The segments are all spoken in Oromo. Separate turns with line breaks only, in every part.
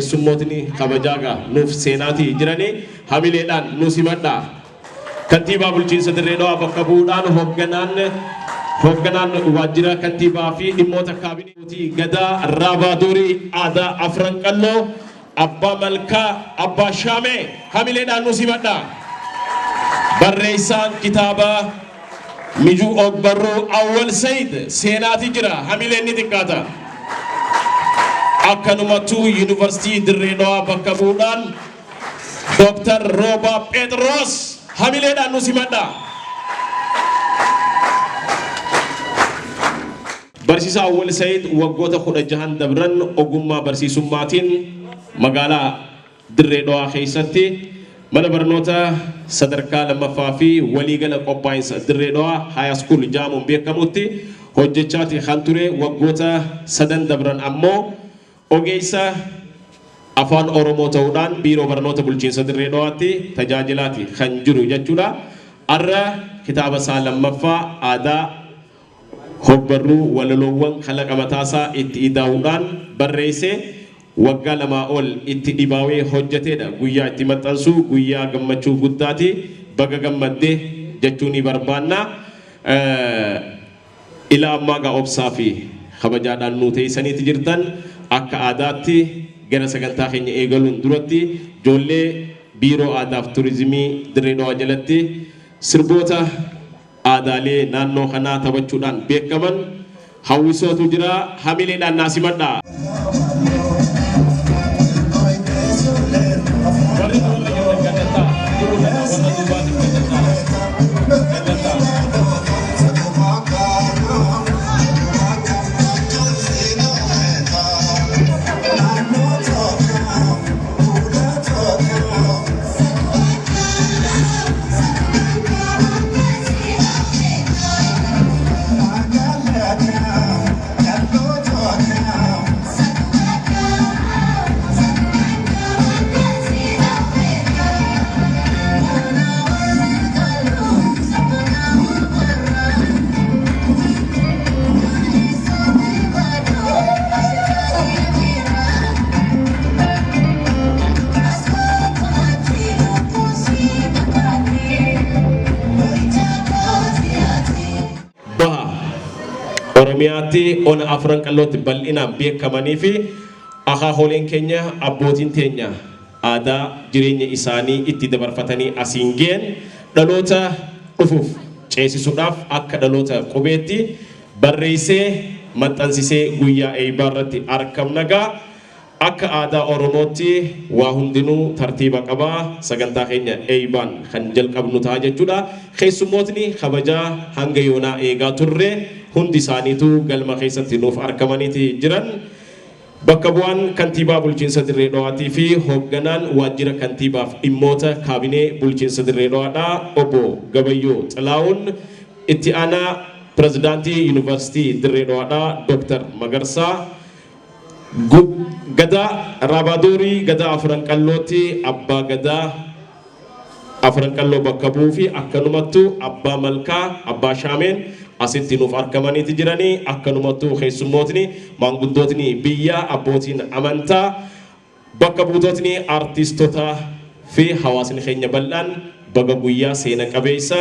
keessummootni kabajaga nuuf seenaatii jiranii hamileedhaan nu simadha. Kantiibaa bulchiinsa Dirree Dhawaa bakka bu'uudhaan hoogganaan waajjira kantiibaa fi dhimmoota kaabineetii Gadaa Raabaadurii aadaa afran qalloo Abbaa Malkaa Abbaa Shaamee hamileedhaan nu simadha. Barreessaan kitaaba Mijuu Ogbarruu Awwal Sayid seenaatii jira hamileen ni xiqqaata. Akkanumattuu Yuunivarsiitii Dirree Dhawaa bakka bu'uudhaan Dr. Rooba Phexros hamileedhaan nu simadha. Barsiisaa Awwal Sayid waggoota 16 dabran ogummaa barsiisummaatiin magaalaa Dirree Dhawaa keessatti mana barnoota sadarkaa lammaffaa fi waliigala qophaa'insa Dirree Dhawaa High School jaamuun beekamutti hojjechaati kan ture. Waggoota 3 dabran ammoo ogeessa afaan Oromoo ta'uudhaan biiroo barnoota bulchiinsa Dirree Dhawaatti tajaajilaati kan jiru jechuudha. Arra kitaaba isaa lammaffaa aadaa hogbarruu walaloowwan kalaqa mataasaa itti idaa'uudhaan barreessee waggaa 2 ol itti dhibaawee hojjeteedha. Guyyaa itti maxxansu guyyaa gammachuu guddaati. Baga gammadde jechuun ni barbaanna. Ila ammaa gaa obsaa fi kabajaadhaan nu teessaniiti jirtan akka aadaatti gara sagantaa keenya eegaluun duratti ijoollee biiroo aadaaf turizimii Dirree Dhawaa jalatti sirboota aadaalee naannoo kanaa taphachuudhaan beekaman hawwisootu jira. Hamileedhaan naa simadha. Oromiyaatti ona afran qallootti bal'inaan beekamanii fi akaaholeen keenya abbootiin teenya aadaa jireenya isaanii itti dabarfatanii asiin ga'an dhaloota dhufuuf ceesisuudhaaf akka dhaloota qubeetti barreessee maxxansisee guyyaa eebbaa irratti argamnagaa. Akka aadaa Oromootti waa hundinuu tartiiba qabaa. Sagantaa keenya eebbaan kan jalqabnu ta'a jechuudha. Keessummootni kabajaa hanga yoonaa eegaa turre hundi isaaniitu galma keessatti nuuf argamaniiti jiran. Bakka bu'aan kantiibaa bulchiinsa Dirree Dhawaatii fi hoogganaan waajjira kantiibaaf dhimmoota kaabinee bulchiinsa Dirree Dhawaadhaa obbo Gabayyoo Xilaawun, itti aanaa pirezidaantii Yuunivarsiitii Dirree Dhawaadhaa Dr. Magarsaa, Gadaa Raabaadurii Gadaa afran qallootti abbaa Gadaa afran qalloo bakka bu'uu fi akkanumattu abbaa Malkaa Abbaa Shaameen asitti nuuf argamaniiti jiranii. Akkanumattu keessummootni maanguddootni biyyaa abbootiin amantaa bakka buutootni artistoota fi hawaasni keenya bal'aan baga guyyaa seena qabeessa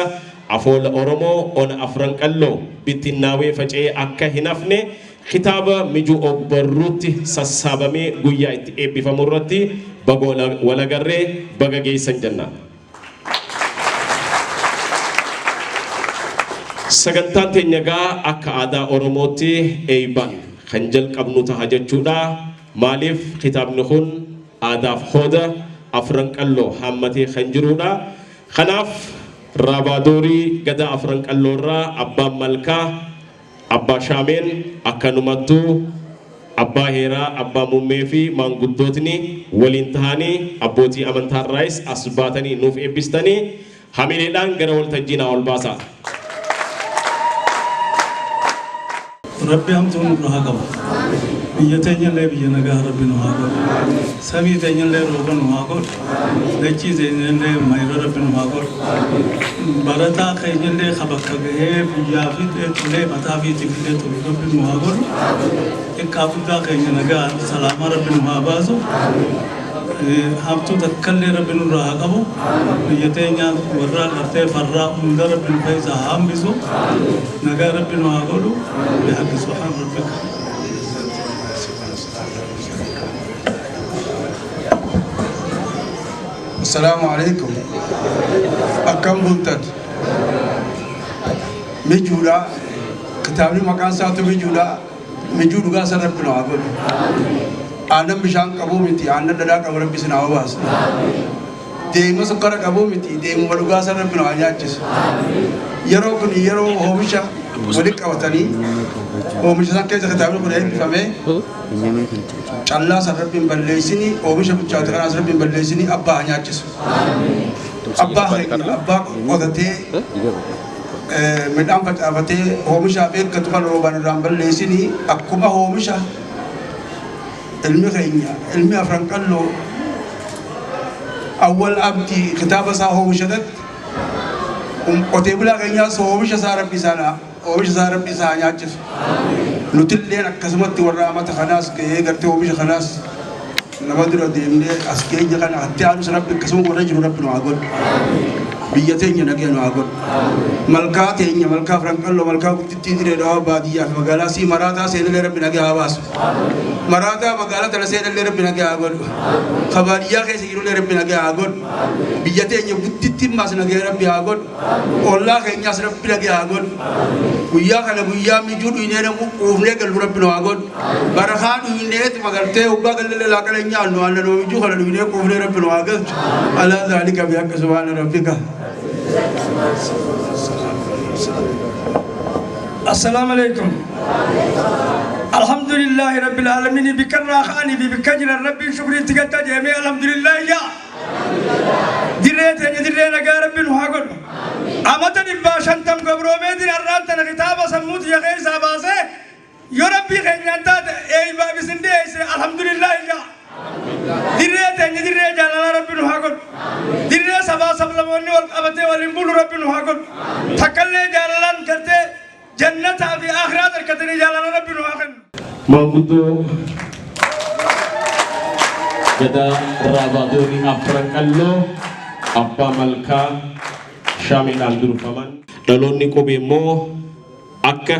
afoola Oromoo ona afran qalloo bittinnaawee faca'ee akka hin hafne kitaaba Mijuu Ogbarruutti sassaabamee guyyaa itti eebbifamu irratti baga walagarree baga geessan jenna. Sagantaan teenya gaa akka aadaa Oromootti eebbaan kan jalqabnu ta'a jechuudha. Maaliif kitaabni kun aadaaf hooda afran qalloo hammatee kan jirudha. Kanaaf Raabaadurii Gadaa afran qalloo irraa abbaan Malkaa Abbaa Shaameen akkanumattu abbaa Heeraa abbaa Muummee fi maanguddootni waliin tahanii abbootii amantaarraayis as baatanii nuuf eebbistanii hamileedhaan gara waltajjiinaa ol baasa.
Rabbi hamtuun nu haa qabu. بيتين اللي بيجنا جاه ربنا هاقول سبي تين اللي روبنا هاقول دچي تين اللي ما يرو ربنا هاقول برتا خين اللي خبك جه بيافي اللي بتافي تبي ربنا هاقول إكابودا خين جاه سلام ربنا هابازو هابتو تكلي ربنا راقبو بيتين ورا لرتة فرا مندر ربنا فايزا هم بيزو نجا ربنا هاقولو بحق سبحان ربك.
السلام عليكم. أكم بنتد مجولا كتابي مكان ساتو مجولا قاسر ربنا عبد أنا بشان كبومتي أنا دلنا كبر بسنا عواز ديما سكر كبومتي ديما ولو قاسر ربنا عجاجس يرو هو مشى ولك أوتاني هو مشى سان كذا كتابي كله فمه الله سربين بلليسني هو مشى بتشاتنا سربين بلليسني أبا عجاجس أبا قدرتي مدام فتى هو مشى بيت كتبان روبان رامبل ليسني أكما هو مشى علمي خينيا علمي أفرنكالو أول أبتي كتابة ساهو مشدد وتبلا خينيا سو مشى سارب بيسانا هو مشى سارب بيسانا ياجس نتلين كسمت ورامة خلاص كي قرتي هو مشى خلاص نبادر ديمني أسكين جكان حتى أنا سرب كسم ورجل ربنا عقول بيجتين ينقلون عقول ملكاتين ملكا فرنكالو ملكا تدير دوا بادية مقالة سي مراتا سيد اللي ربنا جاواس مراتا مقالة ترى سيد اللي ربنا جاقول خبرية كيس يقولوا اللي ربنا جاقول بيجتين يبتدي ما سنجى ربنا جاقول الله كينيا ربنا جاقول ويا كنا ويا ميجود وينير وفني قال ربنا جاقول برهان وينير مقالته وبقال اللي لا كلا ينيا نوان نوجو خلا وينير وفني ربنا جاقول على ذلك بيحك سبحان ربك.
السلام عليكم. الحمد لله رب العالمين بكرنا خاني بكجر الرب شكري تقطع جميع الحمد لله يا دريت يا رب نحقل أمتني باشن تم قبرو مدين الرانت الكتاب سموت يا غير سباسه يا ربي خير أنت أي باب سندي الحمد لله يا دريت جلال رب نحقل دريت سبا سبلموني والأبتة والإنبول رب نحقل تكلم جلالان كرته جنة في آخرات الكتني جلال رب نحقل
Mangkutu Jada Rabadoni Afrankallo Abba Malka Shamil Andurfaman Dalonni kobe mo akka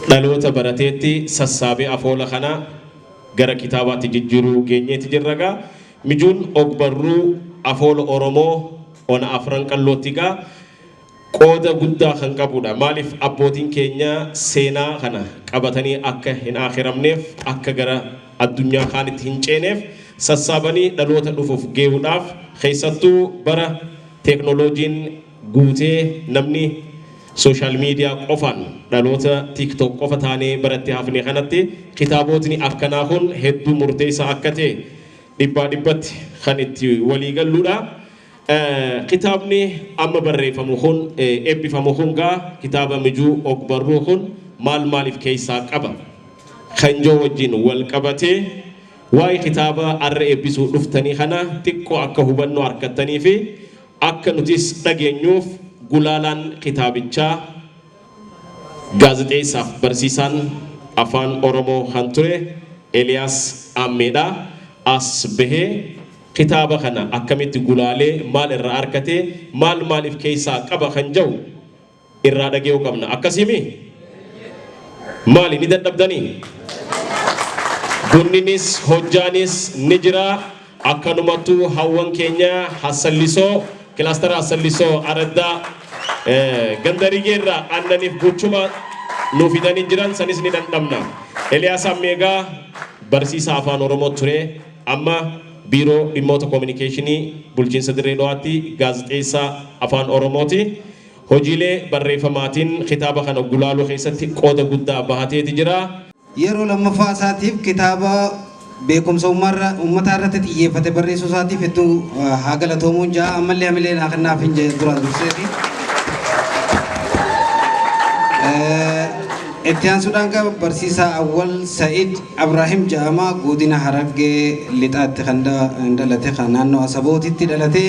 daloota barateetti sassaabe afoola kana gara kitaabaatti jijjiiruu geenyeeti jirraga mijuun ogbarruu afoola Oromoo ona Afranqallootti gaa qooda guddaa kan qabudha maaliif abbootiin keenya seenaa kana qabatanii akka hin akhiramneef akka gara addunyaa kaanitti hin ceeneef sassaabanii dhaloota dhufuuf geewuudhaaf keessattuu bara teknooloojiin guutee namni social media qofaan dhaloota TikTok qofa taanee baratti hafne kanatti kitaabotni akkanaa kun hedduu murteessaa akka ta'e dhibbatti kan itti walii galluudha. kitaabni amma barreeffamu kun eebbifamu kun gaa kitaaba mijuu ogbarruu kun maaliif keessaa qaba kan joo wajjin wal qabatee waa'ee kitaaba arra eebbisuu dhuftanii kana xiqqoo akka hubannoo argattanii fi akka nutis dhageenyuuf gulaalaan kitaabichaa gaazexeessaaf barsiisaan afaan Oromoo kan ture Eliyaas Ammeedha as bahee kitaaba kana akkamitti gulaalee maal irraa argate maaliif keessaa qaba kan jiru irraa dhageeyuu qabna akkasimi maali ni dadhabdanii gunninis hojjaanis ni jira akkanumattu hawwan keenya hasallisoo kilastara hasallisoo araddaa gandarigeerraa annaniif buchuma nuuf hidhanii jiran sanis ni dandhamna Eliyaas Ammeegaa barsiisaa afaan Oromoo ture amma Biro Dhimmoota Kominikeeshinii Bulchiinsa Dirree Dhawaatti gaazexeessaa afaan Oromooti. Hojiilee barreeffamaatiin kitaaba kana gulaaluu keessatti qooda guddaa bahateeti jira.
Yeroo lammaffaa isaatiif kitaaba beekumsa uummataa irratti xiyyeeffate barreessuu isaatiif hedduu haa galatoomuun jaa ammallee hamilee naa kennaaf hin duraan durseeti. itti aansuudhaan qaba barsiisaa Awwal Sa'id Abraahim Jaamaa godina Harargee lixaatti kan dhalate kan naannoo Asabootitti dhalate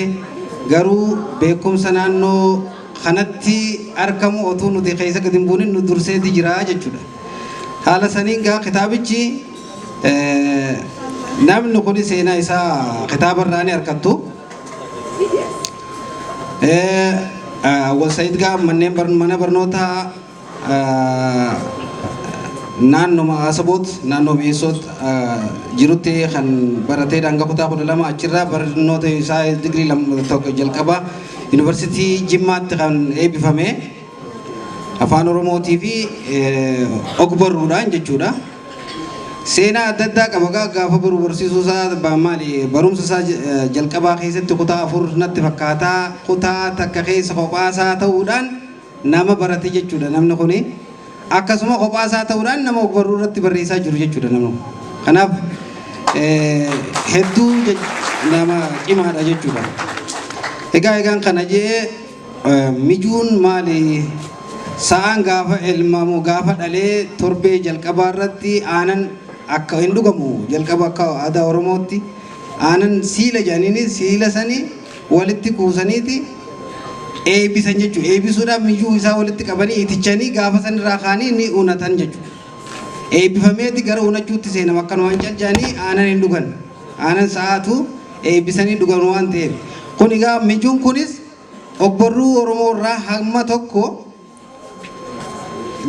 garuu beekumsa naannoo kanatti argamu otuu nuti keessa gadi hin buunin nu durseeti jira jechuudha. Haala saniin gaa kitaabichi namni kun seenaa isaa kitaabarraa ni argattu. Awwal Sa'id gaa mana barnootaa naannoo Asaboot naannoo Mi'eessoot jirutti kan baratee hanga kutaa 12 achirraa barnoota isaa digirii tokko jalqaba yuunivarsiitii Jimmaatti kan eebbifame afaan Oromootii fi ogbarruudhaan jechuudha. Seenaa adda addaa qaba gaafa baruu barsiisuu isaa maali barumsa isaa jalqabaa keessatti kutaa 4 natti fakkaataa kutaa takka keessa kophaasaa ta'uudhaan nama barate jechuudha namni kuni. Akkasuma kophaasaa ta'uudhaan nama ogbarruu irratti barreessaa jiru jechuudha namni. Kanaaf hedduu nama cimaadha jechuudha. Egaan kana jee mijuun maali sa'aan gaafa elmamu gaafa dhalee torbee jalqabaa irratti aanan akka hin dhugamu jalqaba akka aadaa Oromootti aanan siila jedhanii siila sanii walitti kuusaniiti eebbisan jechuudha. Eebbisuudhaan mijuu isaa walitti qabanii itichanii gaafa sanirraa kaanii ni unatan jechuudha. Eebbifameeti gara unachuutti seenama akkanumaan caljaanii aanan hin dhugan. Aanan sa'aatu eebbisanii dhugan waan ta'eef. Kun egaa mijuun kunis ogbarruu Oromoo irraa hamma tokko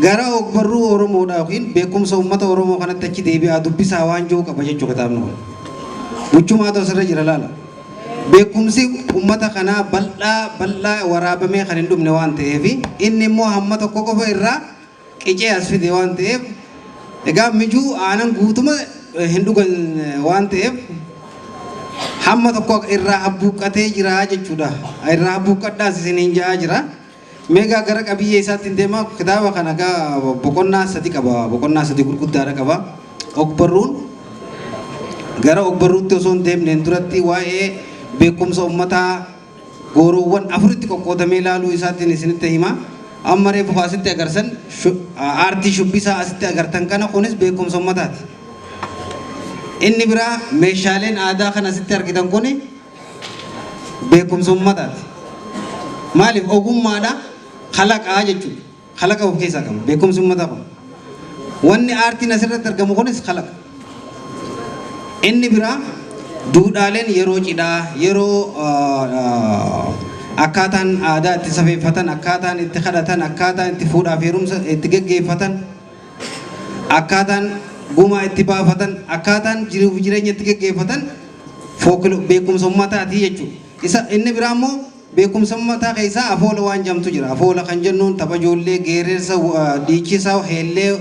gara ogbarruu Oromoodhaa yookiin beekumsa uummata Oromoo kanatti achi deebi'aa dubbisaa waan jiru qaba jechuudha kitaabni kun. Buchumaa ta'u asirra jira laala. Beekumsi uummata kanaa bal'aa waraabamee kan hin dhumne waan ta'eef inni immoo hamma tokko qofa irraa qicee as fide waan ta'eef egaa mijuu aanan guutuma hin dhugan waan ta'eef hamma tokko irraa habbuuqqatee jira jechuudha. Irraa habbuuqqadhaas isiniin ja'aa jira. Meegaa gara qabiyyee isaatti deema kitaaba kana gaa boqonnaa 3 qaba. Boqonnaa 3 gurguddaadha qaba. Ogbarruun gara ogbarruutti osoo hin deemneen duratti waa'ee beekumsa uummataa gooroowwan 4tti qoqqoodamee ilaaluu isaatiin isinitti hima. Amma reefu asitti agarsan aartii shubbisaa asitti agartan kana kunis beekumsa uummataati. Inni biraa meeshaaleen aadaa kan asitti argitan kun beekumsa uummataati. Maaliif ogummaadha kalaqaa jechuudha. Kalaqa of keessaa qaba beekumsi uummataa kun. Wanni aartiin asirratti argamu kunis kalaqa. Inni biraa duudhaaleen yeroo cidhaa yeroo akkaataan aadaa itti safeeffatan akkaataan itti kadhatan akkaataan itti fuudhaaf heerumsa itti geggeeffatan akkaataan gumaa itti baafatan akkaataan jiruuf jireenya itti geggeeffatan beekumsa uummataati jechuudha. Isa inni biraa immoo beekumsa uummataa keessaa afoola waan jamtu jira. Afoola kan jennuun tapha ijoollee geerarsa dhiichisa heellee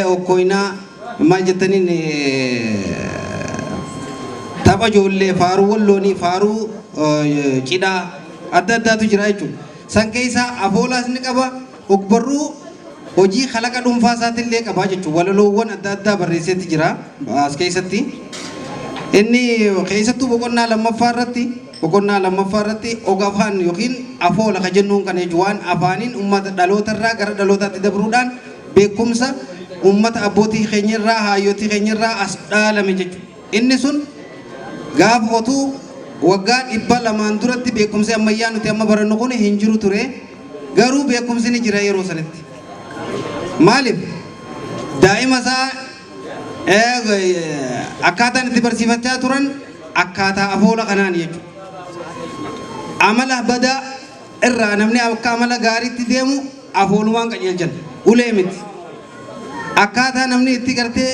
okkoinaa maal jettaniin tapha ijoollee faaruu walloonii faaruu cidhaa adda addaatu jira jechuudha. San keessaa afoolaas ni qaba ogbarruu hojii kalaqa dhuunfaa isaatillee qaba jechuudha. Walaloowwan adda addaa barreesseetti jira as keessatti. Inni keessattuu boqonnaa lammaffaa irratti ogafaan yookiin afoola ka jennuun kan jechuudha. Waan afaaniin uummata dhalootarraa gara dhalootaatti dabruudhaan beekumsa uummata abbootii keenyarraa hayyootii keenyarraa as dhaalame jechuudha. Inni sun gaafa otuu waggaa 200 duratti beekumsi ammayyaa nuti amma barannu kun hin jiru ture garuu beekumsi ni jira yeroo sanatti. Maaliif daa'ima isaa akkaataan itti barsiifachaa turan akkaataa afoola kanaan jechuudha. Amala badaa irraa namni akka amala gaariitti deemu afoolumaan qajeelchan ulee miti. Akkaataa namni itti gartee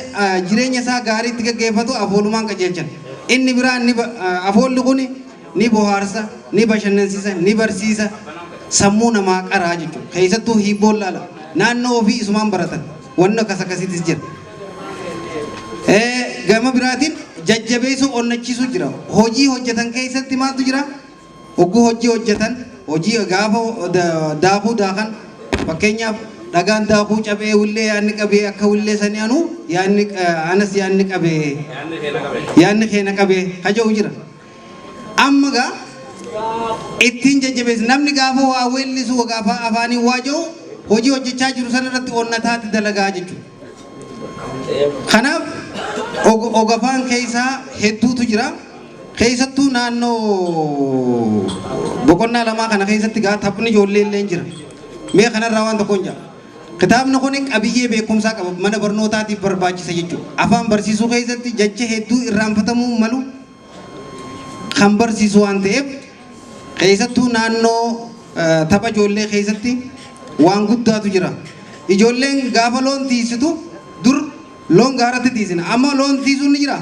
jireenya isaa gaariitti gaggeeffatu afoolumaan qajeelchan. Inni biraan afoolli kun ni bohaarsa, ni bashannansiisa, ni barsiisa, sammuu namaa qaraa jechuudha. Keessattuu hiibboon laala. Naannoo ofii isumaan baratan. Wanni akkas akkasiitis jira. Gama biraatiin jajjabeessuu onnachiisuu jira. Hojii hojjetan keessatti maaltu jira? Hogguu hojii hojjetan, hojii gaafa daakuu daakan fakkeenyaaf dhagaan daakuu cabee ullee yaanni qabee akka ullee sanii anu yaanni anas yaanni qabee yaanni keena qabee haja'u jira. Amma ittiin jajjabeessu namni gaafa waa weellisu gaafa afaanii waa jiru hojii hojjechaa jiru sanarratti onnataatti dalagaa jechuudha. Kanaaf ogafaan keessaa hedduutu jira. Keessattuu naannoo boqonnaa lamaa kana keessatti gaa taphni ijoollee illee jira. Mee kanarraa waan tokkoon jira. Kitaabni kun qabiyyee beekumsaa qaba mana barnootaatiif barbaachisa jechuudha. Afaan barsiisuu keessatti jecha hedduu irraanfatamuu malu kan barsiisu waan ta'eef keessattuu naannoo tapha ijoollee keessatti waan guddaatu jira. Ijoolleen gaafa loon tiisitu dur loon gaaratti tiisina amma loon tiisuun ni jira.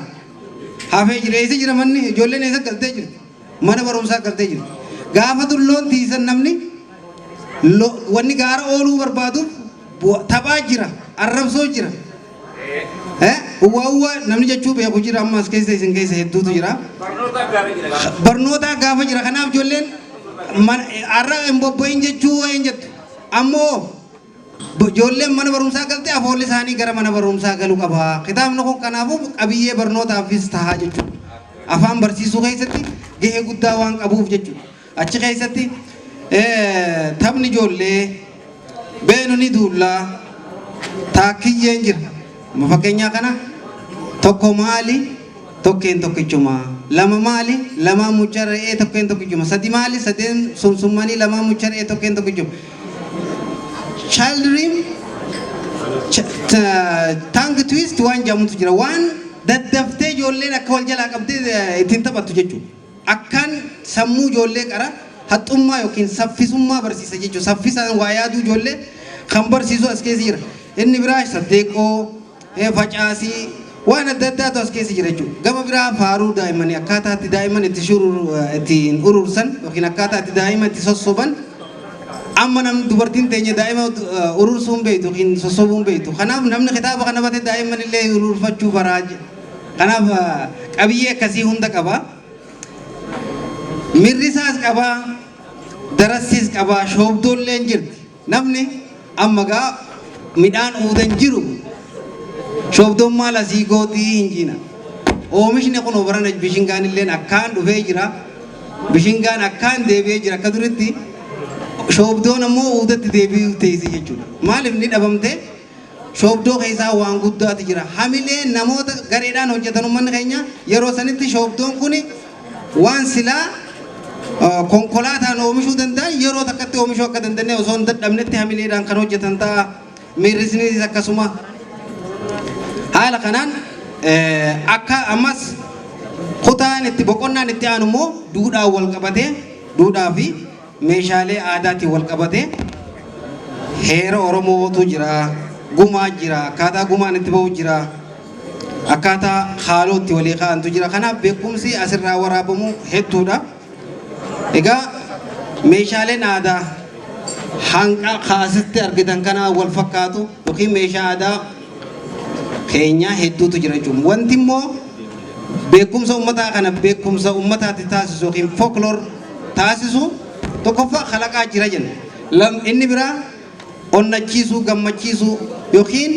Hafee jira eessa jira manni ijoolleen eessa galtee jirti mana barumsaa galtee jirti. Gaafa dur loon tiisan namni wanni gaara ooluu barbaaduuf taphaa jira arrabsoo jira. Uwwa namni jechuu beeku jira amma as keessa isin keessa hedduutu jira. Barnoota gaafa jira kanaaf ijoolleen arra hin bobba'in jechuu wayin jettu ammoo ijoolleen mana barumsaa galtee afoolli isaanii gara mana barumsaa galuu qaba. Kitaabni kun kanaafuu qabiyyee barnootaafis tahaa jechuudha. Afaan barsiisuu keessatti gahee guddaa waan qabuuf jechuudha. Achi keessatti taphni ijoollee beenuni duullaa taakkiyyeen jira. Fakkeenyaa kana tokko maali tokkeen tokkichuma lama maali lama mucha re'ee tokkeen tokkichuma sadi maali sadeen sumsummanii lama mucha re'ee tokkeen tokkichuma. Children tongue twist waan jedhamutu jira waan daddaftee ijoolleen akka wal jalaa qabdee ittiin taphattu jechuudha. Akkaan sammuu ijoollee qara haxxummaa yookiin saffisummaa barsiisa jechuudha. Saffisaan waa yaaduu ijoollee kan barsiisu as keessa jira. Inni biraa saddeeqoo facaasii waan adda addaatu as keessa jira jechuudha. Gama biraa faaruu daa'immanii akkaataa itti daa'imman ittiin urursan yookiin akkaataa itti daa'imman itti sossoban amma namni dubartiin teenya daa'ima urursuun beektu yookiin sossobuun beektu. Kanaaf namni kitaaba kana bate daa'imman illee ururfachuu baraa. Kanaaf qabiyyee akkasii hunda qaba. Mirrisaas qaba, darassiis qaba, shoobdoollee jirti. Namni amma gaa midhaan uudan jiru shoobdoon maal asii gootii hin jiina. Oomishni kun barana bishingaan illee akkaan dhufee jira. Bishingaan akkaan deebi'ee jira akka duritti. Shoobdoon ammoo uudatti deebi'uu teessi jechuudha. Maaliif ni dhabamte? Shoobdoo keessaa waan guddaatu jira. Hamilee namoota gareedhaan hojjetan uummanni keenya yeroo sanitti shoobdoon kun waan silaa konkolaataan oomishuu danda'an yeroo takkatti oomishuu akka dandeenye osoo hin dadhabnetti hamileedhaan kan hojjetan ta'a. Mirrisnis akkasuma haala kanaan akka ammas kutaan itti boqonnaan itti aanu immoo duudhaan wal qabatee duudhaa fi meeshaalee aadaatiin wal qabatee heera Oromootu jira, gumaa jira, akkaataa gumaan itti ba'u jira, akkaataa haaloo itti walii kaa'antu jira. Kanaaf beekumsi asirraa waraabamu hedduudha. Egaa meeshaaleen aadaa hanqa kaasitti argitan kana wal fakkaatu yookiin meeshaa aadaa keenyaa hedduutu jira jechuudha. Wanti immoo beekumsa uummataa kana beekumsa uummataatti taasisu yookiin folklore taasisu tokkoffaa kalaqaa jira jenna. Inni biraa onnachiisuu, gammachiisuu yookiin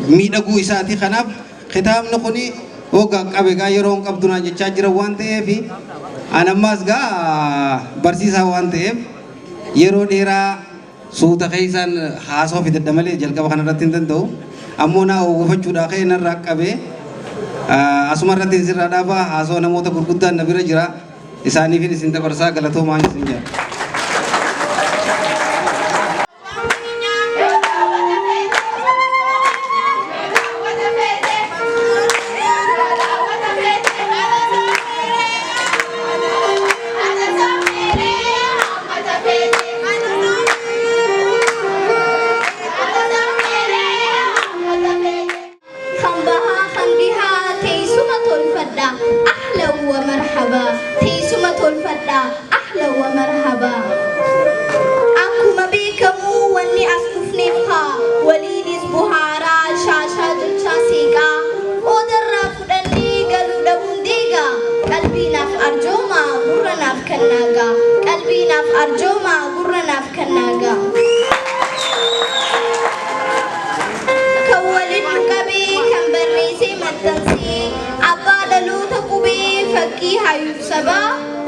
miidhaguu isaati. Kanaaf kitaabni kun hoggaa qabeegaa yeroo hin qabdunaa jechaa jira waan ta'eef anammaas gaa barsiisaa waan ta'eef yeroo dheeraa suuta keessaan haasoo fidadha malee jalqaba kanarratti hin danda'u. Ammoo naa hawwafachuudhaa ka'e narraa qabee asuma irratti sirraa dhaabaa haasoo namoota gurguddaan na bira jira. Isaaniifin isin dabarsaa galatoomaa isin jira.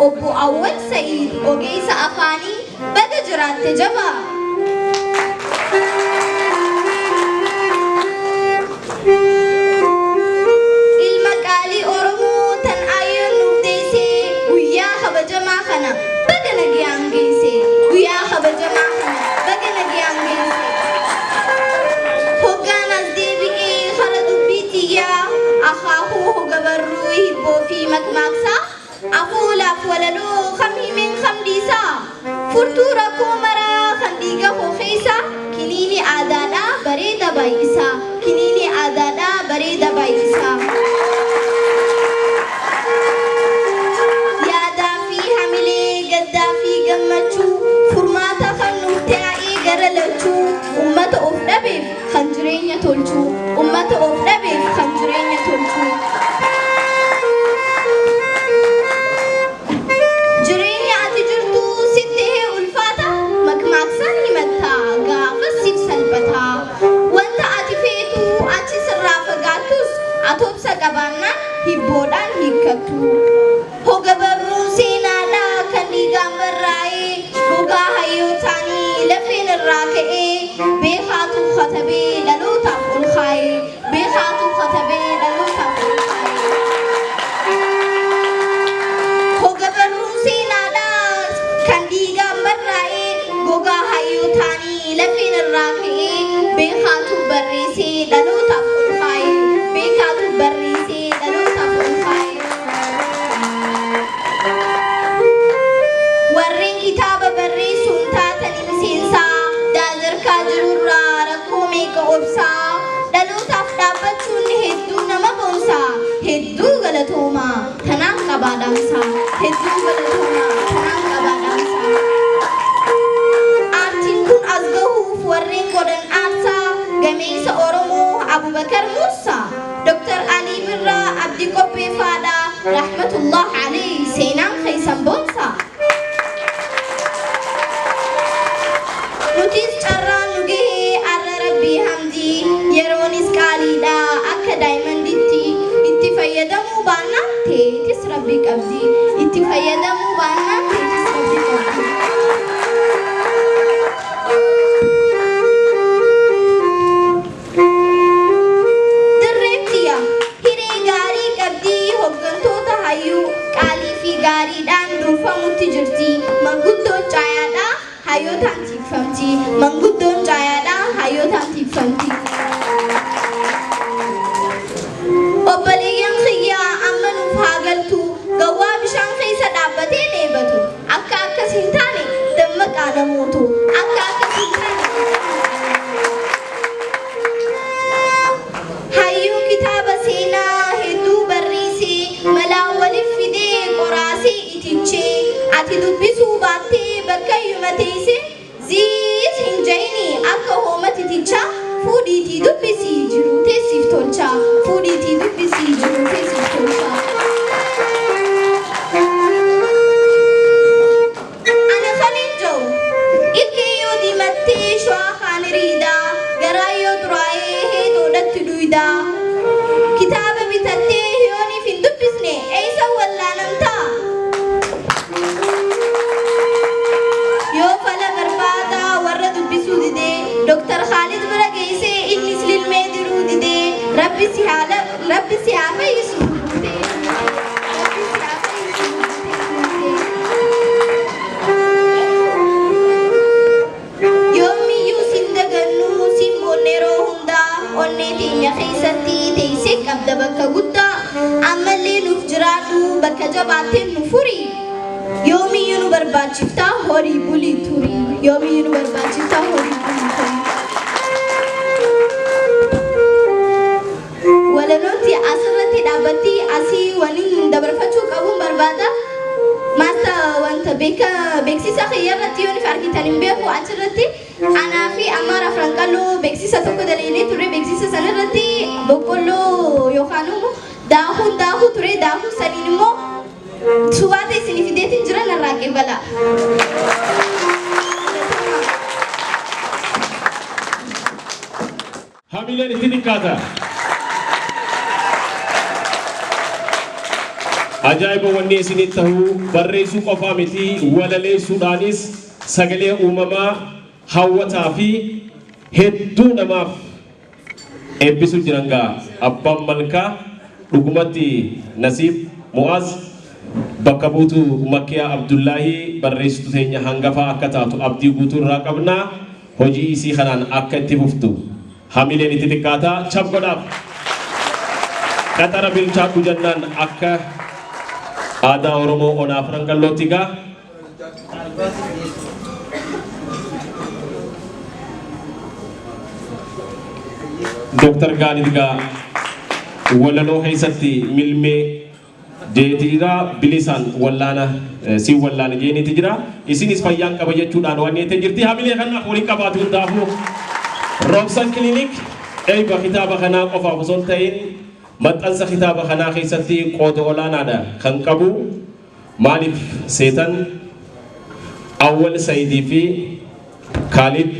Obbo Awwal Sa'iid ogeessa afaanii baga jiraatte jabaa. kana baga nagayaan geesse guyyaa kabajamaa kana baga nagayaan geesse hoggaanas deebi'ee kara dubbii xiyyaa akaakuu hogabarruu hibboo fi makmaaksaa afuulaaf walaloo kam himeen kamdiisaa furtuu rakkoo maraa kan dhiiga hookeessaa kiniini aadaadhaa bareeda baay'isaa kiniini aadaadhaa bareeda baay'isaa yaadaa fi hamilee gaddaa fi gammachuu furmaata kan nuuf taa'ee gara lachuu ummata of dhabeef kan jireenya tolchuu ummata of dhabeef kan jireenya tolchuu jireenya ati jirtu sitti hee ulfaata makmaaksan himattaa gaafas siif salphataa wanta ati feetu achi sirraa fagaattus atoobsa qabaannaan hibboodhaan hiikkattu hoga barruu seenaadhaa kan dhiigaan barraa'ee gogaa hayyootaanii lafeen irraa ka'ee beekaatu katabee dhalootaaf ol kaa'ee beekaatu katabee dhalootaaf ol kaa'ee hoga barruu seenaadhaa kan dhiigaan barraa'ee gogaa hayyootaanii lafeen irraa ka'ee beekaatu barreessee dhalootaaf ol kaa'ee beekaatu barreessee dhalootaaf ol kaa'ee warreen kitaaba barreessuun taatanii miseensaa daadarkaa jirurraa rakkoo meeqa obsaa dhalootaaf dhaabbachuun hedduu nama boonsaa hedduu galatoomaa tanaan qabaadhaamsaa hedduu galatoomaa tanaan qabaadhaamsaa aartiin kun as gahuuf warreen godhan aarsaa gameessa Oromoo Abubakar Muusaa Dr. Ali Birraa Abdii Qopheeffaadhaa rahmatullah alayhi seenaan keessan boonsaa nutis carraan nu gahee arra rabbii hamdii yeroonis qaaliidha akka daa'imanditti itti fayyadamuu baannaan teetis rabbii qabdi itti fayyadamuu baannaan teetis rabbii qabdi dirreettiya hiree gaarii qabdii hoggantoota hayyuu qaalii fi gaariidhaan durfamutti jirti manguddoon caayaadhaa hayyootaan tikfamti manguddoon caayaadhaa hayyootaan tikfamti obboleeyyan kiyyaa amma nuuf haa galtu gawwaa bishaan keessa dhaabbatee dheebatu akka akkas hin taane dammaqaa namootu akka akkas hin taane hayyuun kitaaba seenaa hedduu barreessee malaa waliif fidee qoraasee itichee ati dubbisuu baattee bakka iyyuma teesse ziis hin jayini akka hoomatiticha fuudhiitii dubbisii jiru teessiif tolcha fuudhiitii dubbisii jiru teessiif tolcha ana kaniin jiru ilkee yoo diimattee shawaa kaan hiriidhaa garaa yoo duraa'ee heetoodhatti duydaa kitaaba bitattee yooniif hin dubbisne eeysan wallaanamtaa yoo fala barbaada warra dubbisuu didee Dr. Khalid bira geessee innis lilmee diruu didee rabbi si haa fayyisu buutee rabbi si haa fayyisu buutee yoomiyyuu sin dagannuu sin boonne yeroo hundaa onnee teenya keessatti teessee qabda bakka guddaa ammallee nuuf jiraadhu bakka jabaatteen nu furii yoomiyyuu nu barbaachiftaa horii bulii turii yoomiyyuu nu barbaachiftaa horii bulii turii walalooti asirratti dhaabbatti asii waliin dabarfachuu qabuun barbaada maasta wanta beeksisa kiyyarratti yoonif argitan hin beeku achirratti anaa fi ammaar afran qalloo beeksisa tokko daleelee ture beeksisa sanarratti boqqolloo yookaan immoo daakuu ture daakuu saniin immoo subaata isinii fideetiin jira narraa qeebala.
Hamileen itti dhiqqaata. Ajaa'iba wanni isinii ta'uu barreessuu qofaa miti walaleessuudhaanis sagalee uumamaa hawwataa fi hedduu namaaf eebbisuu jiran gaa abbaan malkaa dhugumatti Nasiib Mu'az bakka buutuu Makkiyaa Abdullaahi barreessitu teenya hangafaa akka taatu abdii guutuu irraa qabna. Hojii isii kanaan akka itti fuftu hamileen itti xiqqaataa chab godhaaf. Qaxara bilchaadhu jennaan akka aadaa Oromoo Onaa Afranqallootti gaa. Dr. Gaalid gaa walaloo keessatti milmee deetiira bilisaan wallaana si wallaana jeeniiti jira. Isinis fayyaan qaba jechuudhaan waan neete jirti. Hamilee kanaaf waliin qabaatu hundaafuu Robson Clinic eeba kitaaba kanaa qofaaf osoo hin ta'in maxxansa kitaaba kanaa keessatti qooda olaanaadha kan qabu. Maaliif seetan Awwal Saidii fi Khalid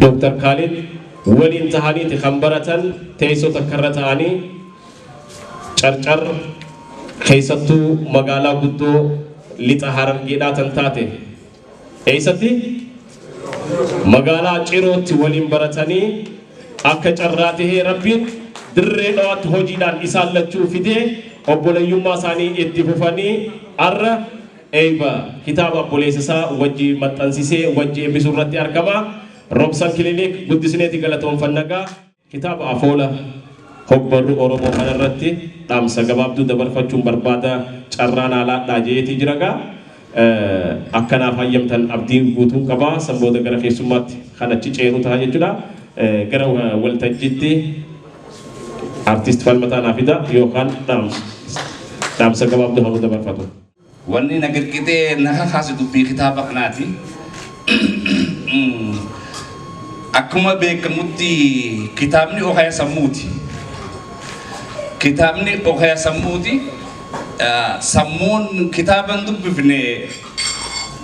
Dr. Khalid waliin tahaniiti kan baratan teessoo takkarra ta'anii carcar keessattuu magaalaa guddoo lixa Harargeedhaa tan taate eessatti magaalaa Cirootti waliin baratanii akka carraa tahee Rabbiin dirree dhawaatti hojiidhaan isaan lachuu fidee obboleeyyummaa isaanii itti fufanii arra eeba kitaaba obboleessisaa wajji maxxansisee wajji eebbisuu irratti argama. Robson Clinic guddisneeti galatoonfannagaa kitaaba afoola hogbarru Oromoo kanarratti dhaamsa gabaabduu dabarfachuun barbaada carraan alaadhaa jeetii jiragaa akkanaaf hayyamtan abdii guutuun qabaa sanbooda gara keessummaatti kanachi ceenu ta'a jechuudha. Gara waltajjiitti artist falmataa naafida yookaan dhaamsa gabaabduu hamu dabarfatu.
Wanni nagirqitee naka kaase dubbii kitaaba kanaati. Akkuma beekamutti kitaabni Okaya Sammuuti. Kitaabni Okaya Sammuuti sammuun kitaaban dubbifne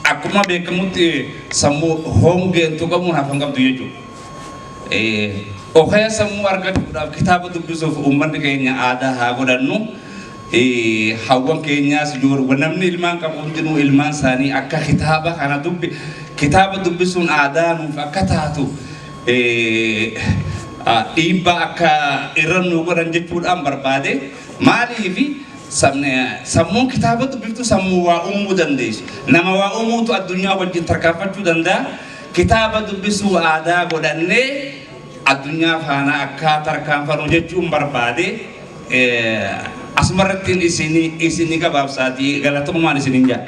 akkuma beekamutti sammuu hongeen tuqamuun hafan qabdu jechuudha. Okaya sammuu argachuudhaaf kitaaba dubbisuuf uummanni keenya aadaa haa godhannu. Hawwan keenyaas namni ilmaan qabu hundinuu ilmaan isaanii akka kitaaba kana kitaaba dubbisuun aadaa nuuf akka taatu dhiibbaa akka irra nu godhan jechuudhaan barbaade. Maaliif sammuun kitaaba dubbiftu sammuu waa uumuu dandeessu. Nama waa uumuutu addunyaa wajjin tarkaanfachuu danda'a. Kitaaba dubbisuu aadaa godhannee addunyaa faana akka tarkaanfannu jechuun barbaade. Asumarrattiin isinii gabaabsaatii galatoommaan isiniin jaa.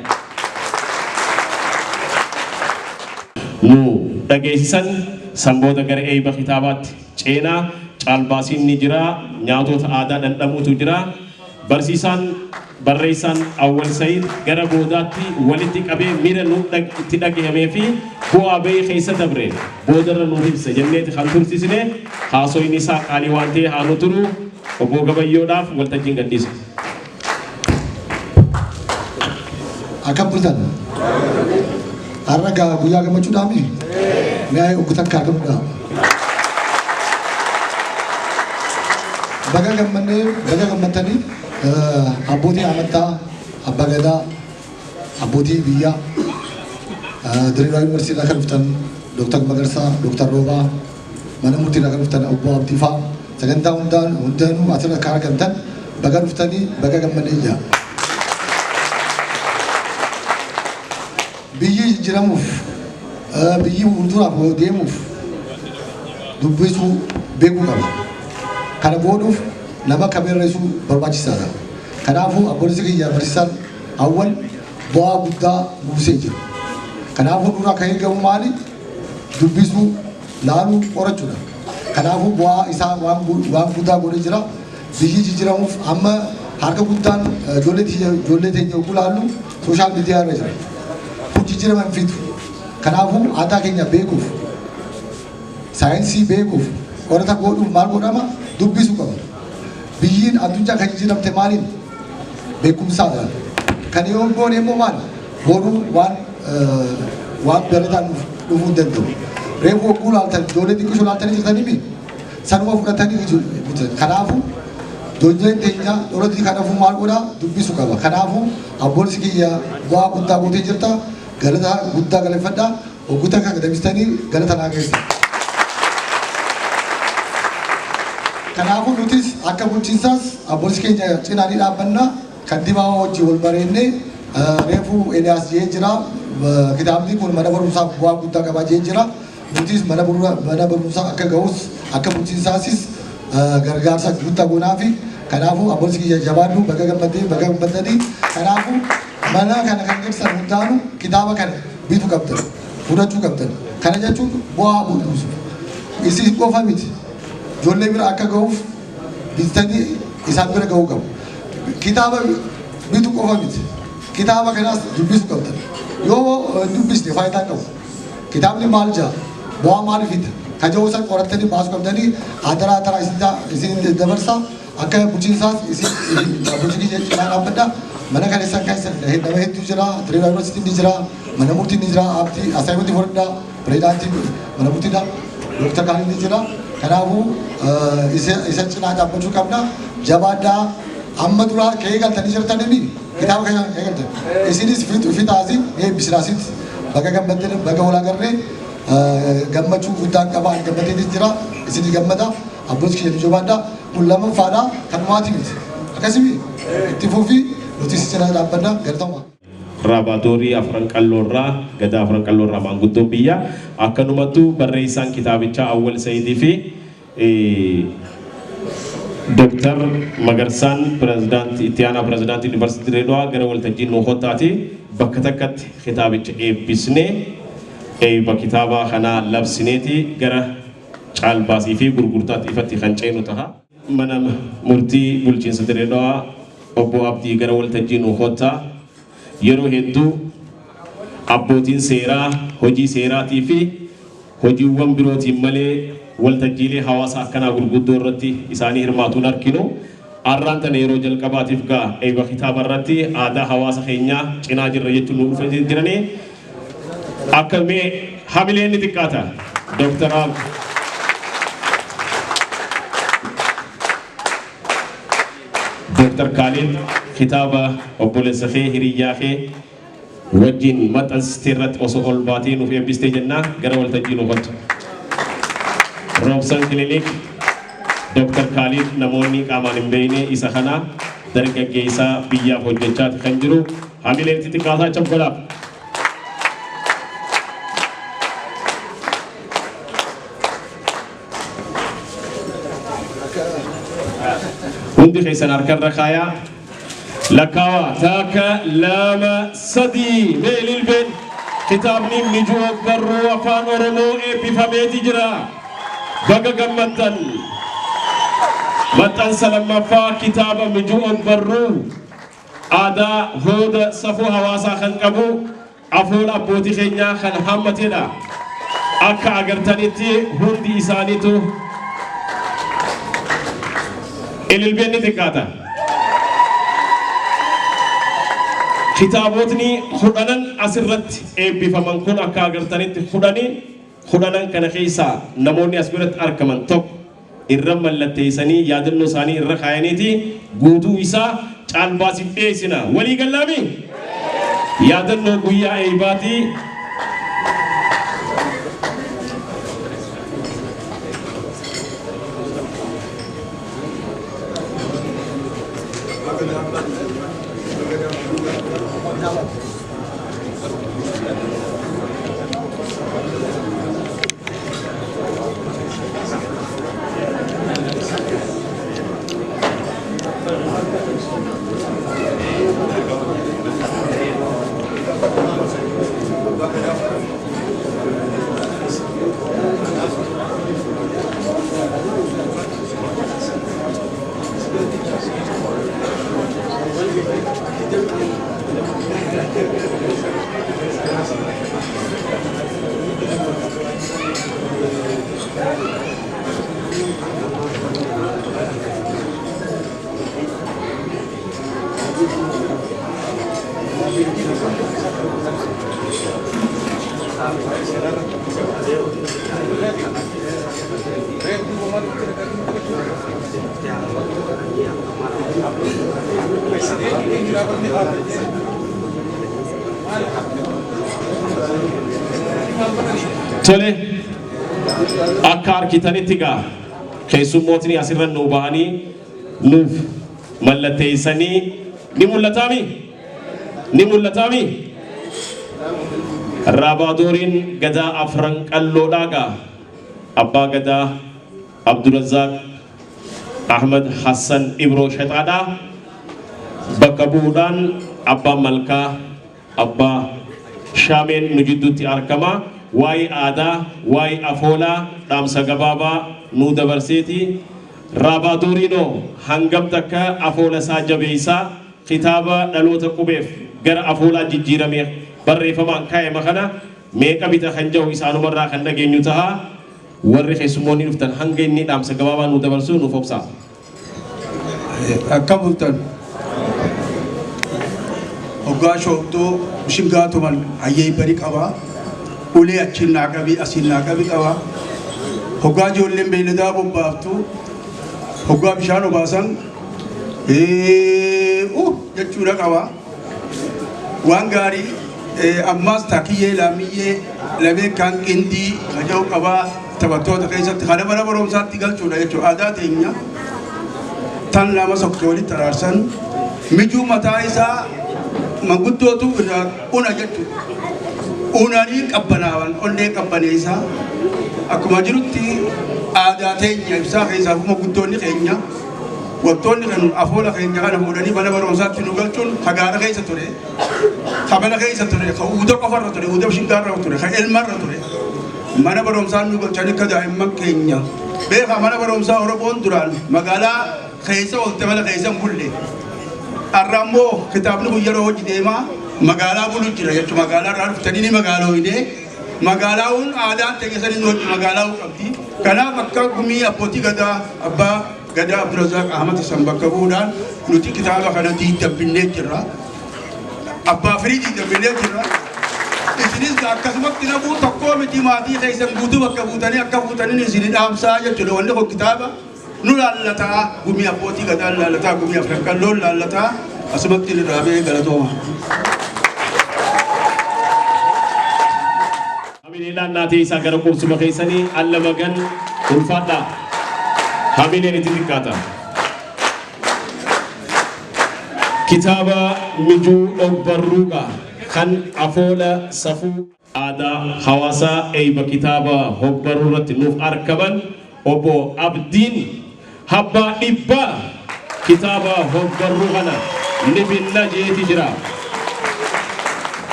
Nu dhageessisan sanbooda gara eeba kitaabaatti ceenaa caalbaasiin ni jira, nyaatota aadaa dhandhamuutu jira. Barreessaan Awwal Said gara boodaatti walitti qabee miira nu itti dhagahame fi bu'aa bahii keessa dabre boodarra nuuf ibsa jenneeti kan tursiisne haasoyin isaa qaalii waan ta'e haa nu turu. Obbo Gabayyoodhaaf waltajjiin gadhiisa.
Akkam bultan? Har'a guyyaa gammachuudhaami? Mi'aa ogguutan kaagamuudha. Baga gammattanii abbootii amantaa, abbaa gadaa, abbootii biyyaa, Dirreedhaa Yuunivarsiitii kan dhuftan Dr. Magarsaa, Dr. Roobaa, mana murtiidhaa kan dhuftan Obbo Abdiifaa, sagantaa hundaanuu asirra kan argamtan baga dhuftanii baga gammannee jira. Biyyi jijjiiramuuf biyyi fuulduraaf deemuuf dubbisuu beekuu qaba. Kana godhuuf nama kabeerreessuu barbaachisaadha. Kanaafuu abboolessi kiyya barsiisaan Awwal bu'aa guddaa buusee jira. Kanaafuu dura kan eegamu maali? Dubbisuu, laaluu, qorachuudha. Kanaafuu bu'aa isaa waan guddaa godhee jira. Biyyi jijjiiramuuf amma harka guddaan ijoollee teenya oguu laallu sooshaal miidiyaa irra jira. Kun jijjiirama hin fidu. Kanaafuu aadaa keenya beekuuf, saayinsii beekuuf, qorata godhuuf maal godhama? Dubbisuu qaba. Biyyiin addunyaa kan jijjiiramte maaliin? Beekumsaadhaan. Kan yoo goone immoo maal? Boruu waan barataan dhufuu hin danda'u. Reefuu oguu laaltan, ijoollee xiqqishoo laaltanii jirtanii sanuma fudhatanii kanaafuu ijoolleen teenya dhalootni kanaafuu maal godhaa? Dubbisuu qaba. Kanaafuu abboolsi kiyya bu'aa guddaa gootee jirta. Galata guddaa galfadhaa. Ogguuta kan gadamistanii galata naa geessa. Kanaafuu nutis akka bulchiinsaas abboolsi keenya cinaa ni dhaabbanna. kantiibaa wajjin wal bareennee reefuu Eliyaas jee jira. Kitaabni kun mana barumsaaf bu'aa guddaa qabaa jee jira. Nutis mana barumsaa akka ga'us akka bulchiinsaasis gargaarsa guddaa goonaa fi kanaafuu abboon kiyya jabaadhu baga gammadanii kanaafuu mana kana kan ibsan hundaanu kitaaba kana bituu qabdan fudhachuu qabdan kana jechuun bu'aa buusu isin qofa miti ijoollee bira akka ga'uuf bitanii isaan bira ga'uu qabu kitaaba bituu qofa miti kitaaba kanaas dubbisuu qabdan yoo dubbisne faayidaa qabu kitaabni maal jaa bu'aa maal fida kajawusan qorattanii baasuu qabdanii adara isin dabarsa akka bulchiinsaas isin bulchiinsi jechuudha dhaabbadha mana kan isaan nama hedduu jira Dirreedhaa Yuunivarsiitiin ni jira mana murtiin ni jira abdii asaayimentii fudhadhaa pireezidaantiin mana murtiidha Dooktar Kaaliin ni jira kanaafuu isa cinaa dhaabbachuu qabna jabaadhaa amma duraa ka'ee galtanii jirtanii kitaaba kana eegaltan isinis fixaasi eebbisiraasitti baga gammaddan baga walaa garree gammachuu guddaan qabaan gammadeetis jira isin gammada abboos kiyya jabaadhaa kun lamaffaadha kan maatii miti akkasii itti fufii nuti cina dhaabbadha galtama.
Raabaadorii afran qalloorraa gadaa afran qalloorraa maanguddoo biyya akkanumattu barreessaan kitaabichaa Awwal Sayidii fi Dooktar Magarsaan itti aanaa pirezidaantii Yuunivarsiitii Dirreedhaa gara waltajjii Noohotaati bakka takkatti kitaabicha eebbisnee kitaaba kana labsineeti gara caalbaasii fi gurgurtaatti ifatti kan ceenu taha. Mana murtii bulchiinsa Dirreedhaa obbo Abdii gara waltajjii Noohotaa yeroo hedduu abbootiin seeraa hojii seeraatii fi hojiiwwan birootiin malee waltajjiilee hawaasa akkanaa gurguddoo irratti isaanii hirmaatuun arginu. Arraan tana yeroo jalqabaatiif gaa eeba kitaaba irratti aadaa hawaasa keenyaa cinaa jirra jechuun nu dhufanii jiranii akka mee hamileen ni xiqqaata Dooktar Dooktar Kaaliin kitaaba obboleessa kee hiriyyaa kee wajjin maxxansitee irratti osoo ol baatee nuuf eebbistee jennaa gara waltajjii nu kottu. Roobsan Kilinik Dooktar Kaaliin namoonni qaamaan hin beekne isa kana dargaggeessaa biyyaaf hojjechaa kan jiru hamileen xixiqqaataa cabboodhaaf. hundi keessan harkarra kaayaa lakkaawaa taaka lama sadii meelilbeen kitaabni mijuu barruu afaan oromoo eebbifameeti jira baga gammaddan maxxansa lammaffaa kitaaba mijuu barruu aadaa hooda safuu hawaasaa kan qabu afoola abbootii keenyaa kan hammatedha akka agartanitti hundi isaaniitu ililbeenni xiqqaata. Kitaabotni kudhanan asirratti eebbifaman kun akka agartanitti kudhanan kana keessaa namoonni as biratti argaman tokko irra mallatteessanii yaadannoo isaanii irra kaayaniiti guutuu isaa caalbaasiif dhiyeessina. Walii gallaami yaadannoo guyyaa eebbaatii tole akka harkitanitti gaa keessummootni asirra nuu bahanii nuuf mallatteessanii ni mullatami Rabaadooriin gadaa afran qalloodhaagaa abbaa gadaa Abdurazaaq Ahmad Hassan Ibro Shaxaadhaa bakka bu'uudhaan abbaa Malkaa abbaa Shaameen nu jidduutti argama waa'ee aadaa waa'ee afoolaa dhaamsa gabaabaa nu dabarseeti Rabaadooriinoo hangam takka afoola isaa jabeessaa kitaaba dhaloota qubeef gara afoolaa jijjiiramee barreeffamaan kaa'e kana meeqa bita kan jiru isaanumarraa kan dhageenyu taha warri keessummoonni dhuftan hanga inni dhaamsa gabaabaa nu dabarsu nuuf obsaa.
Akka bultan hoggaa shoobdoo bishingaa tuman hayyee bari qabaa ulee achiin naa qabii asiin naa qabii qabaa hoggaa ijoolleen beeyladaa bobbaaftu hoggaa bishaan obaasan jechuudha qabaa waan gaarii ammas takiyyee laamiyyee lamee kan qindii haja'u qabaa taphattoota keessatti kana mana barumsaatti galchuudha jechuudha aadaa teenya tan lama sokkooli taraarsan mijuu mataa isaa manguddootu irraa una jechuudha unanii qabbanaawan onnee qabbaneessaa akkuma jirutti aadaa teenya ibsaa keessaa kuma guddoonni keenya wantoonni kan afoola keenya kana fuudhanii mana barumsaatti nu galchuun hagaara keessa ture habana keessa ture ka uuda qofarra ture uuda bishingaarra ture ka elmarra ture mana barumsaan nu galchanii akka daa'imman keenya beekaa mana barumsaa Oromoon duraan magaalaa keessa oolte mana keessa hin bulle har'a immoo kitaabni kun yeroo hojii deemaa magaalaa bulu jira jechuudha magaalaa irraa dhuftanii ni magaalooyidee magaalaawwan aadaan teenya sanii hojii magaalaa qabdi kanaaf akka gumii abbootii gadaa abbaa gadaa Abdurazaaq Ahmad Hassan bakka bu'uudhaan nuti kitaaba kana diidabbinee jirra abbaa firii diidabbinee jirra isinis akkasumatti namuu tokkoo miti maatii keessan guutuu bakka buutanii akka buutanii isin dhaamsaa jechuudha wanni kun kitaaba nu laallataa gumii abbootii gadaa laallataa gumii afran qalloon laallataa asumatti irraa bee galatooma.
Hamileedhaan naatee isaa gara qubsuma keessanii alla magan ulfaadhaa. Hamileen itti xiqqaata. Kitaaba mijuu ogbarruuqa kan afoola safuu aadaa hawaasaa eeyba kitaaba ogbarruu irratti nuuf argaman obbo Abdiin Habbaa Dhibbaa kitaaba ogbarruu kana ni binna jeeti jira.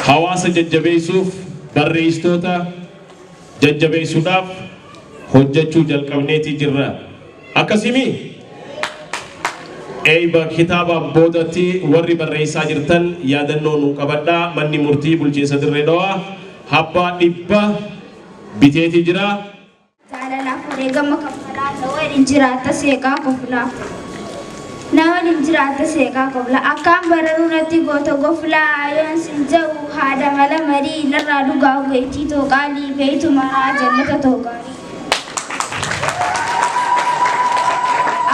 Hawaasa jajjabeessuuf barreessitoota jajjabeessuudhaaf hojjechuu jalqabneeti jirra. Akkasimi eeyba kitaaba boodatti warri barreessaa jirtan yaadannoo nu qabadhaa manni murtii bulchiinsa Dirree Dhawaa Habbaa Dhibbaa biteeti jira.
Jaalalaaf wareegama kaffalaa na waliin jiraata seeqaa koflaa. Na waliin jiraata seeqaa koflaa. Akkaan bararuu natti goota goflaa yoon sin ja'u haadha mala marii narraa dhugaa weetii tooqaalii beeytu maraa jannata tooqaalii.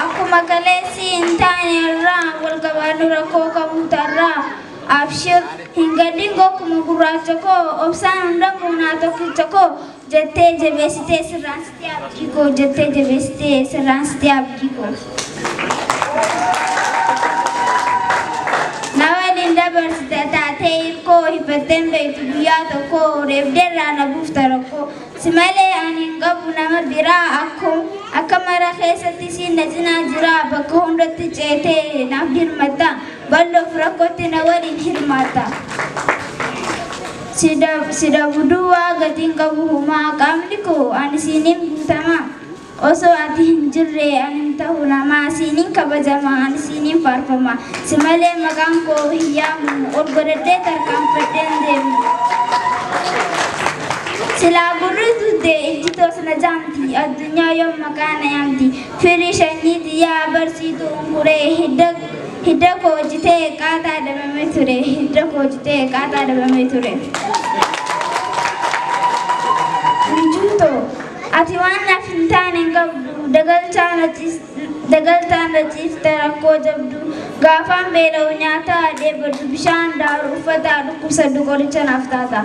Akkuma kaleessi hin taane irraa wal qabaannu rakkoo qabuutarraa abshir hin gaddiin gokkuma gurraacha koo obsaan hunda muunaa tokkicha koo jettee jabeessitee sirraan sitee abdii koo jettee jabeessitee sirraan sitee abdii koo. Na waliin dabarsite taatee hirkoo hifatteen beektu guyyaa tokkoo reebdeerraa na buufta rakkoo si malee ani hin qabu nama biraa akka mara keessatti siin na cinaa jira bakka hundatti ceetee naaf dirmatta bal'oof rakkootti na waliin hirmaata. Sida buduwaa gatiin qabu humaa qaamni koo ani siiniin guutamaa osoo ati hin jirre ani hin ta'u namaa siiniin kabajamaa ani siiniin faarfamaa si malee maqaan koo hin yaamu ol godhadhee tarkaanfadheen deemu. Silaa gurri tuddee ijji toosna jaamti addunyaa yoom maqaana yaamti firii shanyiiti yaa barsiituu unguree hidda koo hojjitee qaataa dhabamee ture hidda koo hojjitee qaataa dhabamee ture. Mijuutoo ati waan naaf hin taane hin qabdu dagaltaan na ciifte rakkoo jabdu
Gaafaan beela'u nyaata dheeboddu bishaan daaru uffata dhukkubsaddu qoricha naaf taata.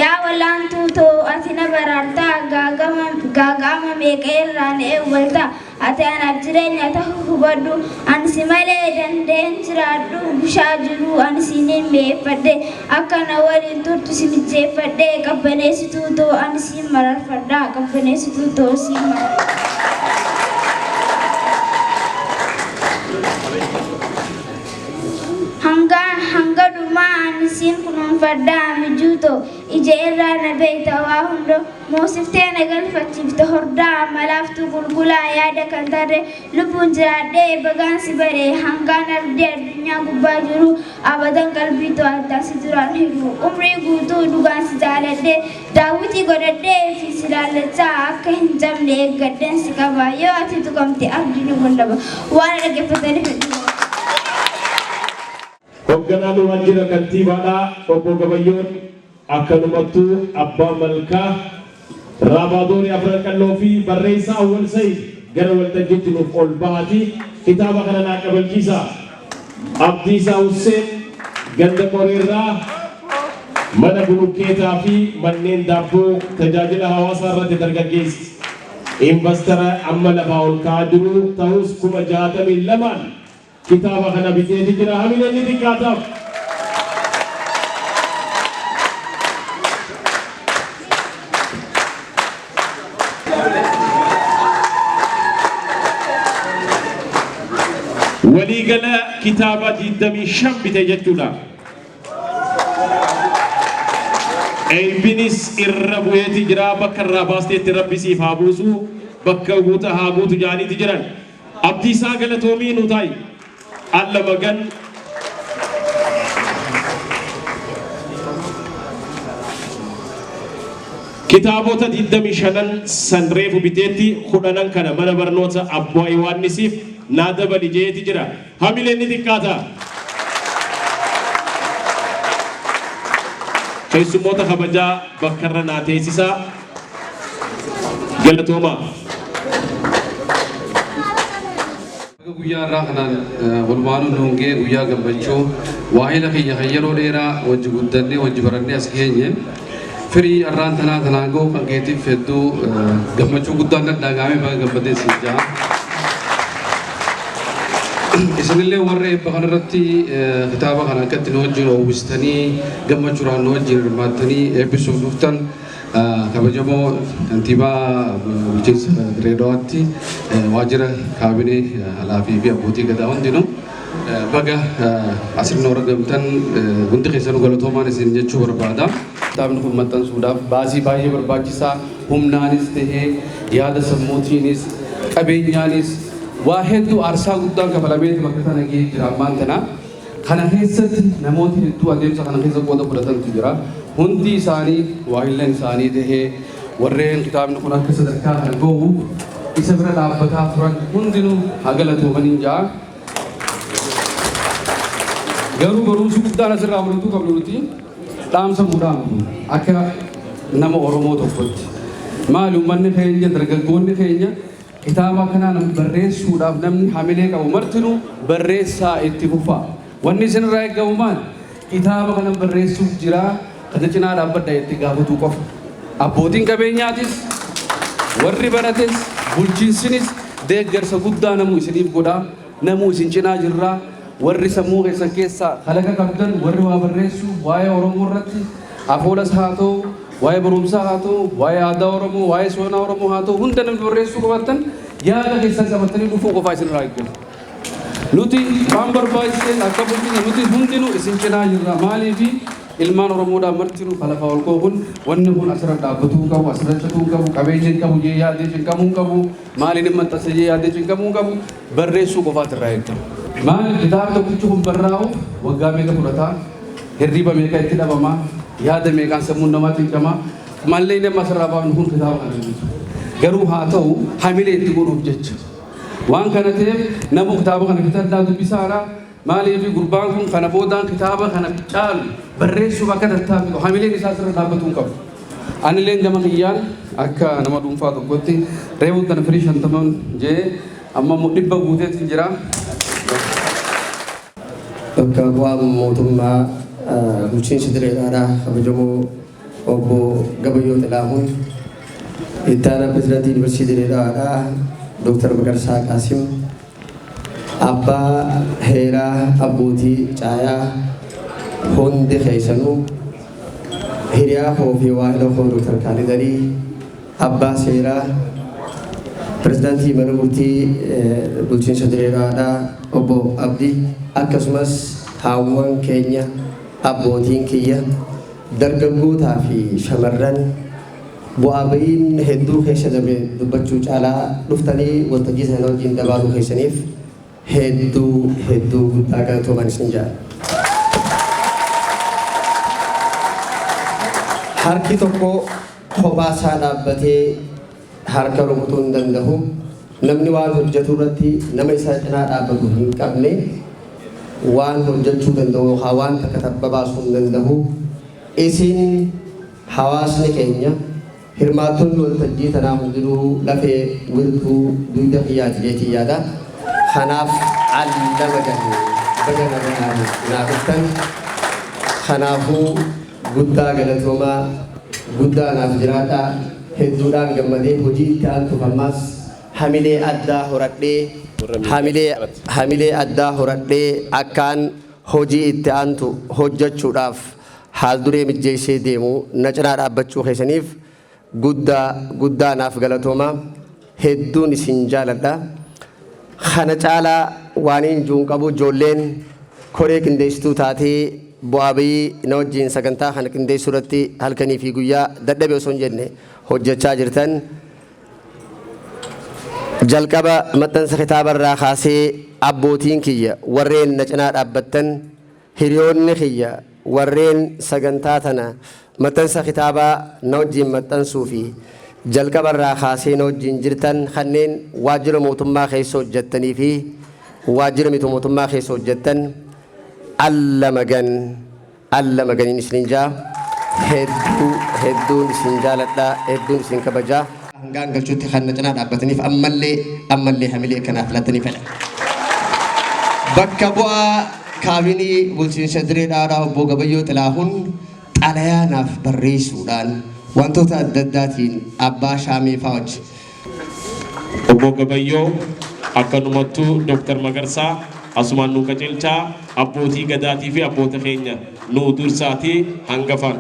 Yaa wallaantuu too ati na baraartaa gaaga'ama meeqa irraa na eewwalta. Ati anaaf jireenya ta'u hubadhu ani si malee dandeen jiraadhu bishaa jiru ani siiniin mi'eeffadhe akka na waliin turtu si mijeeffadhe qabbaneessituu too ani siin mararfadha qabbaneessituu too siin mararfadha. Hanga dhumaa ani siin kunuunfadhaa mijuuto ija irraa na beekta waa hundo moosiftee na galfachiifte hordaa malaaftuu gulgulaa yaada kan tarre lubbuun jiraadhee bagaan si baree hangaan ardee addunyaa gubbaa jiru abadan qalbii to'attaa si duraan hiru umrii guutuu dhugaan si jaaladhee daawwitii godhadhee fi si laallachaa akka hin cabne eeggadheen si qaba yoo ati tuqamte abdii nu wallaba waan dhaggeeffataniif hedduu.
Hoogganaan waajjira kantiibaadhaa obbo Gabayyoon akkanumattuu abbaa malkaa raabaadorii afran qalloo fi barreessaa Awwal Sayid gara waltajjiitti nuuf ol bahati kitaaba kana naa qabalchiisaa. Abdiisaa Husseen ganda qoreerraa mana bulukeetaa fi manneen daabboo tajaajila hawaasaa irratti dargaggeessi. Investara amma lafaa ol ka'aa jiru ta'us 62 kitaaba kana biteeti jira hamileen ni xiqqaataaf. waliigala kitaaba 25 bite jechuudha. Eebbinis irra bu'eeti jira bakka irraa baasteetti rabbisiif haa buusu bakka guuta haa guutu jaaniiti jiran. Abdiisaa galatoomii nu taa'i. Alla magan kitaabota 25 san reefu biteetti 10 kana mana barnoota Abbaa Yohaannisiif naa dabali jeeti jira. Hamileen ni xiqqaata. Keessummoota kabajaa bakka irra naa teessisaa galatooma.
Guyyaa irraa kanaan walmaanuun dhungee guyyaa gammachuu waa'ila keenya kan yeroo dheeraa wajji guddannee wajji barannee as geenye firii irraan tanaan ga'u kan keetiif hedduu gammachuu guddaan dhagahame baga gammadee siin jaa. Isinillee warra eebba kanarratti kitaaba kana akkatti nu wajjin oomishanii gammachuudhaan nu wajjin hirmaattanii eebbisuuf dhuftan kabajamoo kantiibaa bulchiinsa Dirreedawaatti waajjira kaabinee alaafii fi abbootii gadaa hundinuu baga asirra argamtan hundi keessanuu galatoomaan isin jechuu barbaada. Kitaabni kun maxxansuudhaaf baasii baay'ee barbaachisaa humnaanis tahee yaada sammuutiinis qabeenyaanis waa hedduu aarsaa guddaan kafalameeti bakka sana gahee jira ammaan tana. Kana keessatti namooti hedduu adeemsa kana keessa qooda fudhatantu jira. Hundi isaanii waahillan isaanii tahee warreen kitaabni kun akka sadarkaa kana gahu isa bira dhaabbataa turan hundinuu haa galatoomanii jaa. Garuu barumsi guddaan asirraa fudhachuu qabnu nuti dhaamsa muudhaan akka nama Oromoo tokkotti. Maali uummanni keenya dargaggoonni keenya kitaaba kanaan barreessuudhaaf namni hamilee qabu martinuu barreessaa itti fufaa. Wanni isinirraa eeggamu maali? Kitaaba kana barreessuuf jira kana cinaa dhaabbadha itti gaafatu qofa. Abbootiin qabeenyaatis warri barates bulchiinsinis deeggarsa guddaa namuu isiniif godhaa namuu isin cinaa jirraa warri sammuu keessan keessaa kalaqa qabdan warri waa barreessu waa'ee Oromoo irratti afoolas haa ta'u waa'ee barumsaa haa ta'u waa'ee aadaa Oromoo waa'ee seenaa Oromoo haa ta'u hunda namni barreessuu qabaattan yaada keessan qabatanii dhufuu qofaa isinirraa eeggamu. Nuti waan barbaachisen akka bulchiinsa nuti hundinuu isin cinaa jirra maaliifi ilmaan Oromoodhaan martinuu kalaqa ol koo'uun wanni kun asirra dhaabbatuu qabu asirra cituu qabu qabeenya hin qabu jee yaadee cinqamuu qabu maaliin hin maxxanse jee yaadee cinqamuu qabu barreessuu qofaatu irraa eegama. Maali kitaaba tokkichi kun barraa'uuf waggaa meeqa fudhataa hirriba meeqa itti dhabamaa yaada meeqaan sammuun namaa cinqamaa mallee nama asirraa baafnu kun kitaaba kana jiru. Garuu haa ta'u hamilee itti godhuuf jecha waan kana ta'eef nama kitaaba kana bitadhaa dubbisaadhaa maaliif gurbaan kun kana boodaan kitaaba kana caalu barreessuuf akka tattaafitu hamileen isaa asirra dhaabbatuu qabu. Anillee gama kiyyaan akka nama dhuunfaa tokkotti reefu kana firii 50 jee amma 100 guuteetti jira.
bakka bu'aa mootummaa bulchiinsa direedhaadhaa kabajamoo obbo Gabayyoo Xilaahuun ittaana pirezidaantii yuunivarsiitii direedhaadhaa Dooktar Magarsaa Qaasim abbaa heeraa abbootii caayaa hundi keessanuu hiriyaa koo fi waa'ila koo Dooktar Kaalid Alii abbaa seeraa pirezidaantii mana murtii bulchiinsa direedhaadhaa obbo Abdii akkasumas haawwan keenya abbootiin kiyya dargaggootaa fi shamarran bu'aa ba'iin hedduu keessa darbe dubbachuu caalaa dhuftanii waltajjii sana wajjin dabaluu keessaniif hedduu guddaa galatoomaa isin jedha. Harki tokko kophaa isaa dhaabbatee harka rukutuu hin danda'u. Namni waan hojjetu irratti nama isa cinaa dhaabbatu hin qabne waan hojjechuu danda'u yookaan waan takka tabba baasuu hin danda'u. Isin hawaasni keenya hirmaattonni waltajjii tanaa hundinuu lafee wiirtuu dugda xiyyaati jeetii yaada. Kanaaf allama gahee baga naaf dhuftan. Kanaafuu guddaa galatoomaa guddaa naaf jiraadhaa hedduudhaan gammadee hojii itti aantuuf ammas hamilee addaa horadhee akkaan hojii itti aantu hojjechuudhaaf haal duree mijjeessee deemu na cinaa dhaabbachuu keessaniif guddaa naaf galatoomaa hedduun isin jaaladha. Kana caalaa waan hin juun qabu ijoolleen koree qindeessituu taatee bu'aa bayii na wajjin sagantaa kana qindeessuu irratti halkanii fi guyyaa dadhabee osoo hin jenne hojjechaa jirtan. Jalqaba maxxansa kitaaba irraa kaasee abbootiin kiyya warreen na cinaa dhaabbattan hiriyoonni kiyya warreen sagantaa tana maxxansa kitaabaa na wajjin maxxansuu fi jalqaba irraa kaasee na wajjin jirtan kanneen waajjira mootummaa keessa hojjettanii fi waajjira miti mootummaa keessa hojjettan alla maganin isin jaa hedduun isin jaaladhaa hedduun isin kabajaa hangaan galchuutti kan na cinaa dhaabbataniif ammallee hamilee kanaaf lattanii fedha. Bakka bu'aa kaabinii bulchiinsa direedhaadhaa obbo Gabayyoo Xilaahuun xalayaa naaf barreessuudhaan wantoota adda addaatiin abbaa shaamee fa'aa wajji.
Obbo Gabayyoo akkanumattuu Dooktar Magarsaa asumaan nu qajeelchaa abbootii gadaatii fi abboota keenya nu dursaatii hangafan